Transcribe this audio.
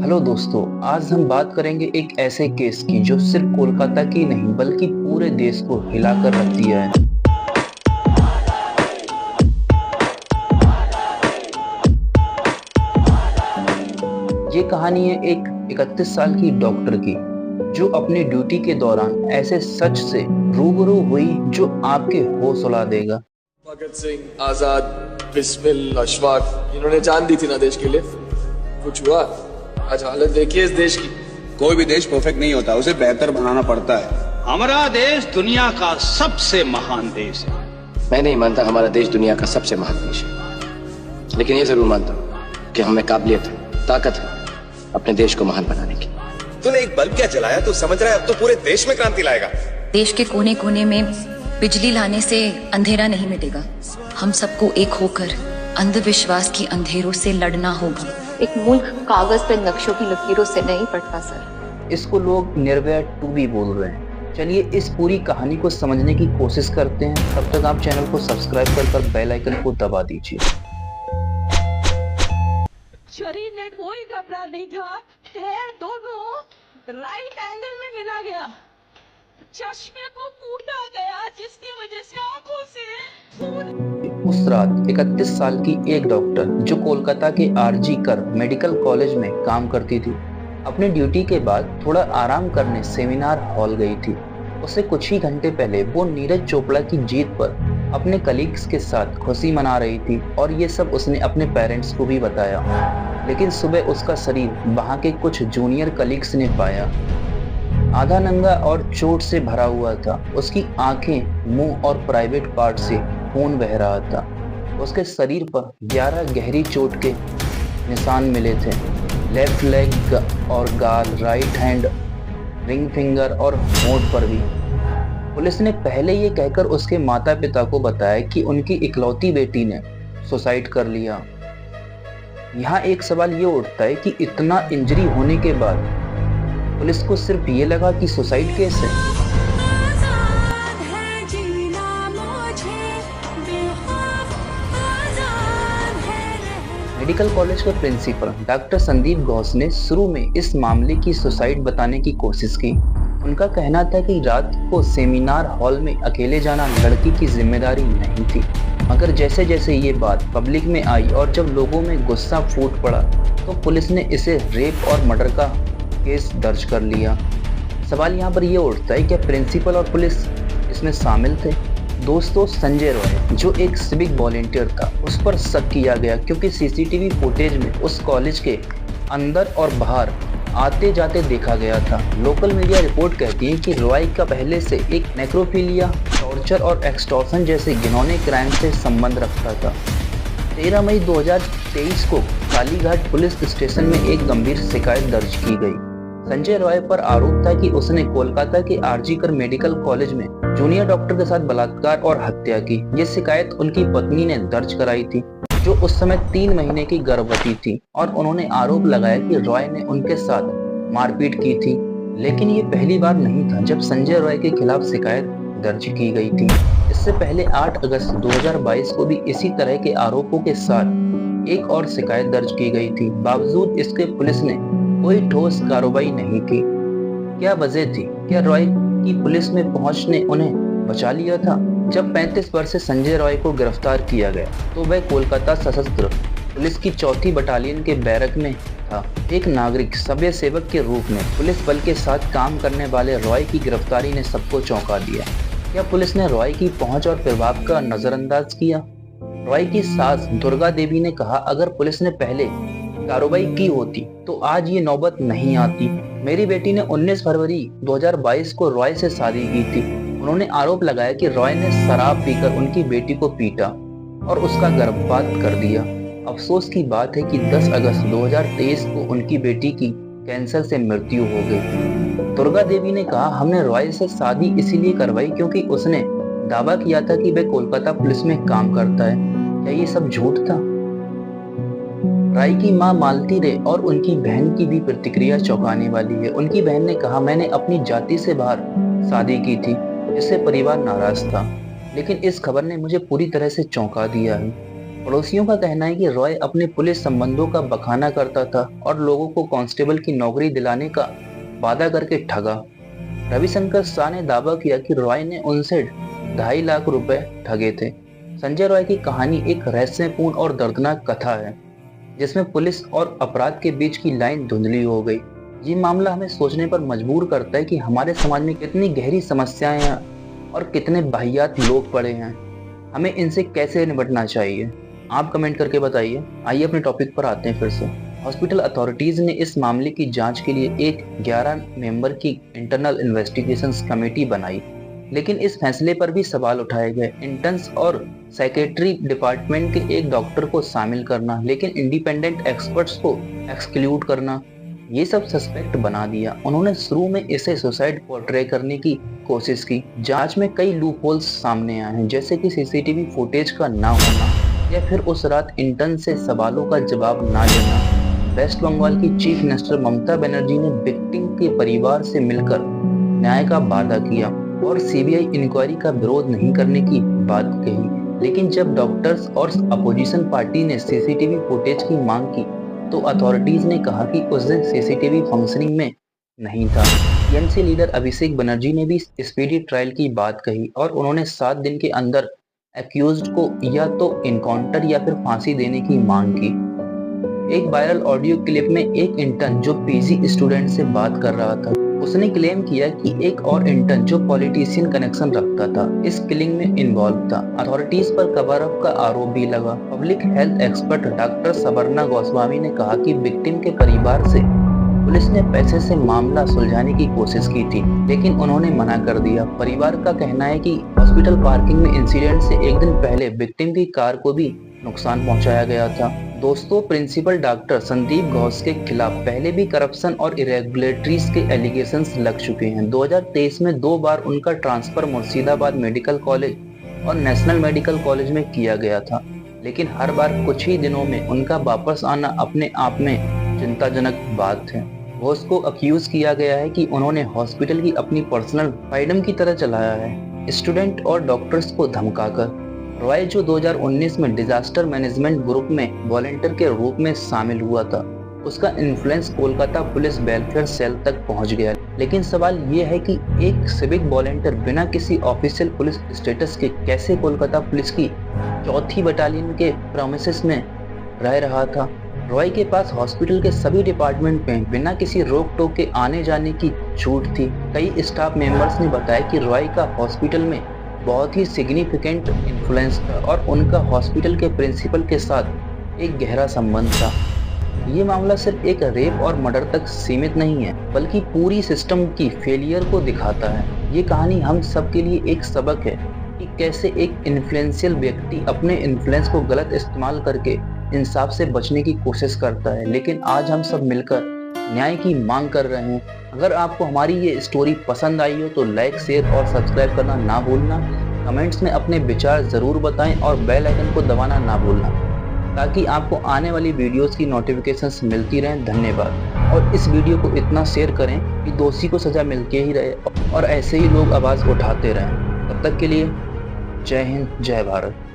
Hello दोस्तों, आज हम बात करेंगे एक ऐसे केस की जो सिर्फ कोलकाता की नहीं बल्कि पूरे देश को हिलाकर रख दिया है। ये कहानी है एक 31 साल की डॉक्टर की जो अपनी ड्यूटी के दौरान ऐसे सच से रूबरू हुई जो आपके होश उड़ा देगा। भगत सिंह, आजाद, बिस्मिल, अशफाक, इन्होंने जान दी थी ना देश के लिए। कुछ हुआ? आज हालत देखिए इस देश की। कोई भी देश परफेक्ट नहीं होता, उसे बेहतर बनाना पड़ता है। हमारा देश दुनिया का सबसे महान देश है। मैं नहीं मानता हमारा देश दुनिया का सबसे महान देश है, लेकिन ये जरूर मानता हूँ कि हमें काबिलियत है, ताकत है अपने देश को महान बनाने की। तूने एक बल्ब क्या जलाया? तू समझ रहा है अब तो पूरे देश में क्रांति लाएगा। देश के कोने कोने में बिजली लाने से अंधेरा नहीं मिटेगा। हम सबको एक होकर अंधविश्वास की अंधेरों से लड़ना होगा। एक मुल्क कागज पे नक्शों की लकीरों से नहीं पड़ता सर। इसको लोग निर्भया 2 भी बोल रहे हैं। चलिए इस पूरी कहानी को समझने की कोशिश करते हैं। तब तक आप चैनल को सब्सक्राइब कर बेल आइकन को दबा दीजिए। शरीर में कोई कपड़ा नहीं था, पैर दोनों राइट एंगल में मिला गया, चश्मे को फूटा गया जिसकी वजह से आंखों से उस रात 31 साल की एक डॉक्टर जो कोलकाता के आरजी कर मेडिकल कॉलेज में काम करती थी, अपने ड्यूटी के बाद थोड़ा आराम करने सेमिनार हॉल गई थी। उससे कुछ ही घंटे पहले वो नीरज चोपड़ा की जीत पर अपने कलीग्स के साथ खुशी मना रही थी और ये सब उसने अपने पेरेंट्स को भी बताया। लेकिन सुबह उसका शरीर वहाँ के कुछ जूनियर कलीग्स ने पाया आधा नंगा और चोट से भरा हुआ था। उसकी आंखें, मुंह और प्राइवेट पार्ट से खून बह रहा था। उसके शरीर पर 11 गहरी चोट के निशान मिले थे, लेफ्ट लेग और गाल, राइट हैंड, रिंग फिंगर और होंठ पर भी। पुलिस ने पहले ये कहकर उसके माता पिता को बताया कि उनकी इकलौती बेटी ने सुसाइड कर लिया। यहाँ एक सवाल ये उठता है कि इतना इंजरी होने के बाद पुलिस को सिर्फ ये लगा कि सुसाइड केस है। मेडिकल कॉलेज के प्रिंसिपल डॉक्टर संदीप घोष ने शुरू में इस मामले की सुसाइड बताने की कोशिश की। उनका कहना था कि रात को सेमिनार हॉल में अकेले जाना लड़की की जिम्मेदारी नहीं थी। मगर जैसे जैसे ये बात पब्लिक में आई और जब लोगों में गुस्सा फूट पड़ा तो पुलिस ने इसे रेप और मर्डर का केस दर्ज कर लिया। सवाल यहाँ पर यह उठता है, क्या प्रिंसिपल और पुलिस इसमें शामिल थे? दोस्तों, संजय रॉय जो एक सिविक वॉलेंटियर था, उस पर शक किया गया क्योंकि सीसीटीवी फुटेज में उस कॉलेज के अंदर और बाहर आते जाते देखा गया था। लोकल मीडिया रिपोर्ट कहती है कि रॉय का पहले से एक नेक्रोफिलिया, टॉर्चर और एक्सटॉर्शन जैसे घिनौने क्राइम से संबंध रखता था। 13 मई 2023 को कालीघाट पुलिस स्टेशन में एक गंभीर शिकायत दर्ज की गई। संजय रॉय पर आरोप था कि उसने कोलकाता के आरजी कर मेडिकल कॉलेज में जूनियर डॉक्टर के साथ बलात्कार और हत्या की। ये शिकायत उनकी पत्नी ने दर्ज कराई थी जो उस समय 3 महीने की गर्भवती थी और उन्होंने आरोप लगाया कि रॉय ने उनके साथ मारपीट की थी। लेकिन ये पहली बार नहीं था जब संजय रॉय के खिलाफ शिकायत दर्ज की गई थी। इससे पहले 8 अगस्त 2022 को भी इसी तरह के आरोपों के साथ एक और शिकायत दर्ज की गई थी। बावजूद इसके पुलिस ने कोई ठोस कार्रवाई नहीं की। क्या वजह थी? क्या रॉय की पुलिस में पहुंच ने उन्हें बचा लिया था? जब 35 वर्षीय संजय रॉय को गिरफ्तार किया गया तो वह कोलकाता सशस्त्र पुलिस की 4th बटालियन के बैरक में था। एक नागरिक सभ्य सेवक के रूप में पुलिस बल के साथ काम करने वाले रॉय की गिरफ्तारी ने सबको चौंका दिया। क्या पुलिस ने रॉय की पहुंच और प्रभाव का नजरअंदाज किया? रॉय की सास दुर्गा देवी ने कहा, अगर पुलिस ने पहले कार्रवाई की होती तो आज ये नौबत नहीं आती। मेरी बेटी ने 19 फरवरी 2022 को रॉय से शादी की थी। उन्होंने आरोप लगाया कि रॉय ने शराब पीकर उनकी बेटी को पीटा और उसका गर्भपात कर दिया। अफसोस की बात है कि 10 अगस्त 2023 को उनकी बेटी की कैंसर से मृत्यु हो गई। दुर्गा देवी ने कहा, हमने रॉय से शादी इसीलिए करवाई क्योंकि उसने दावा किया था कि वह कोलकाता पुलिस में काम करता है। क्या ये सब झूठ था? राय की मां मालती रे और उनकी बहन की भी प्रतिक्रिया चौंकाने वाली है। उनकी बहन ने कहा, मैंने अपनी जाति से बाहर शादी की थी, इससे परिवार नाराज था, लेकिन इस खबर ने मुझे पूरी तरह से चौंका दिया है। पड़ोसियों का कहना है कि रॉय अपने पुलिस संबंधों का बखाना करता था और लोगों को कांस्टेबल की नौकरी दिलाने का वादा करके ठगा। रविशंकर शाह ने दावा किया कि रॉय ने उनसे 2.5 लाख रुपए ठगे थे। संजय रॉय की कहानी एक रहस्यपूर्ण और दर्दनाक कथा है जिसमें पुलिस और अपराध के बीच की लाइन धुंधली हो गई। ये मामला हमें सोचने पर मजबूर करता है कि हमारे समाज में कितनी गहरी समस्याएं हैं और कितने वाहियात लोग पड़े हैं। हमें इनसे कैसे निपटना चाहिए, आप कमेंट करके बताइए। आइए अपने टॉपिक पर आते हैं फिर से। हॉस्पिटल अथॉरिटीज ने इस मामले की जांच के लिए एक 11 मेंबर की इंटरनल इन्वेस्टिगेशंस कमेटी बनाई, लेकिन इस फैसले पर भी सवाल उठाए गए। इंटर्न्स और साइकेट्री डिपार्टमेंट के एक डॉक्टर को शामिल करना लेकिन इंडिपेंडेंट एक्सपर्ट्स को एक्सक्लूड करना, ये सब सस्पेक्ट बना दिया। उन्होंने शुरू में इसे सुसाइड पोर्ट्रे करने की कोशिश की। जांच में कई लूप होल्स सामने आए हैं, जैसे कि सीसीटीवी फुटेज का ना होना या फिर उस रात इंटर्न से सवालों का जवाब ना देना। वेस्ट बंगाल की चीफ मिनिस्टर ममता बनर्जी ने विक्टिम के परिवार से मिलकर न्याय का वादा किया और सीबीआई इंक्वायरी का विरोध नहीं करने की बात कही, लेकिन जब डॉक्टर्स और अपोजिशन पार्टी ने सीसीटीवी फुटेज की मांग की तो अथॉरिटीज ने कहा कि उस दिन सीसीटीवी फंक्शनिंग में नहीं था। टीएमसी लीडर अभिषेक बनर्जी ने भी स्पीडी ट्रायल की बात कही और उन्होंने 7 दिन के अंदर एक्यूज्ड को या तो इनकाउंटर या फिर फांसी देने की मांग की। एक वायरल ऑडियो क्लिप में एक इंटर्न जो पीजी स्टूडेंट से बात कर रहा था, उसने क्लेम किया कि एक और इंटर्न जो पॉलिटिशियन कनेक्शन रखता था इस किलिंग में इन्वॉल्व था। अथॉरिटीज पर कवर अप का आरोप भी लगा। Public health expert doctor Savarna Goswami ने कहा कि विक्टिम के परिवार से पुलिस ने पैसे से मामला सुलझाने की कोशिश की थी, लेकिन उन्होंने मना कर दिया। परिवार का कहना है कि हॉस्पिटल पार्किंग में इंसिडेंट से एक दिन पहले विक्टिम की कार को भी नुकसान पहुंचाया गया था। दोस्तों, प्रिंसिपल डॉक्टर संदीप घोष के खिलाफ पहले भी करप्शन और इरेगुलेटरीज के एलिगेशंस लग चुके हैं। 2023 में 2 बार उनका ट्रांसफर मुर्शिदाबाद मेडिकल कॉलेज और नेशनल मेडिकल कॉलेज में किया गया था, लेकिन हर बार कुछ ही दिनों में उनका वापस आना अपने आप में चिंताजनक बात है। घोष को अक्यूज किया गया है कि उन्होंने हॉस्पिटल की अपनी पर्सनल फ्रीडम की तरह चलाया है, स्टूडेंट और डॉक्टर्स को धमकाकर। रॉय जो 2019 में डिजास्टर मैनेजमेंट ग्रुप में वॉलंटियर के रूप में शामिल हुआ था, उसका influence Kolkata police welfare cell तक पहुंच गया। लेकिन सवाल ये है कि एक सिविक वॉलंटियर बिना किसी ऑफिशियल पुलिस स्टेटस के कैसे कोलकाता पुलिस की 4थी बटालियन के प्रोमिसेस में रह रहा था। रॉय के पास हॉस्पिटल के सभी डिपार्टमेंट में बिना किसी रोक टोक के आने जाने की छूट थी। कई स्टाफ मेंबर्स ने बताया कि रॉय का हॉस्पिटल में बहुत ही सिग्निफिकेंट इन्फ्लुएंस था और उनका हॉस्पिटल के प्रिंसिपल के साथ एक गहरा संबंध था। ये मामला सिर्फ एक रेप और मर्डर तक सीमित नहीं है, बल्कि पूरी सिस्टम की फेलियर को दिखाता है। ये कहानी हम सब के लिए एक सबक है कि कैसे एक इन्फ्लुएंशियल व्यक्ति अपने इन्फ्लुएंस को गलत इस्तेमाल करके इंसाफ से बचने की कोशिश करता है, लेकिन आज हम सब मिलकर न्याय की मांग कर रहे हैं। अगर आपको हमारी ये स्टोरी पसंद आई हो तो लाइक, शेयर और सब्सक्राइब करना ना भूलना। कमेंट्स में अपने विचार जरूर बताएं और बेल आइकन को दबाना ना भूलना ताकि आपको आने वाली वीडियोस की नोटिफिकेशंस मिलती रहें। धन्यवाद। और इस वीडियो को इतना शेयर करें कि दोषी को सजा मिलके ही रहे और ऐसे ही लोग आवाज़ उठाते रहें। तब तक के लिए जय हिंद, जय भारत।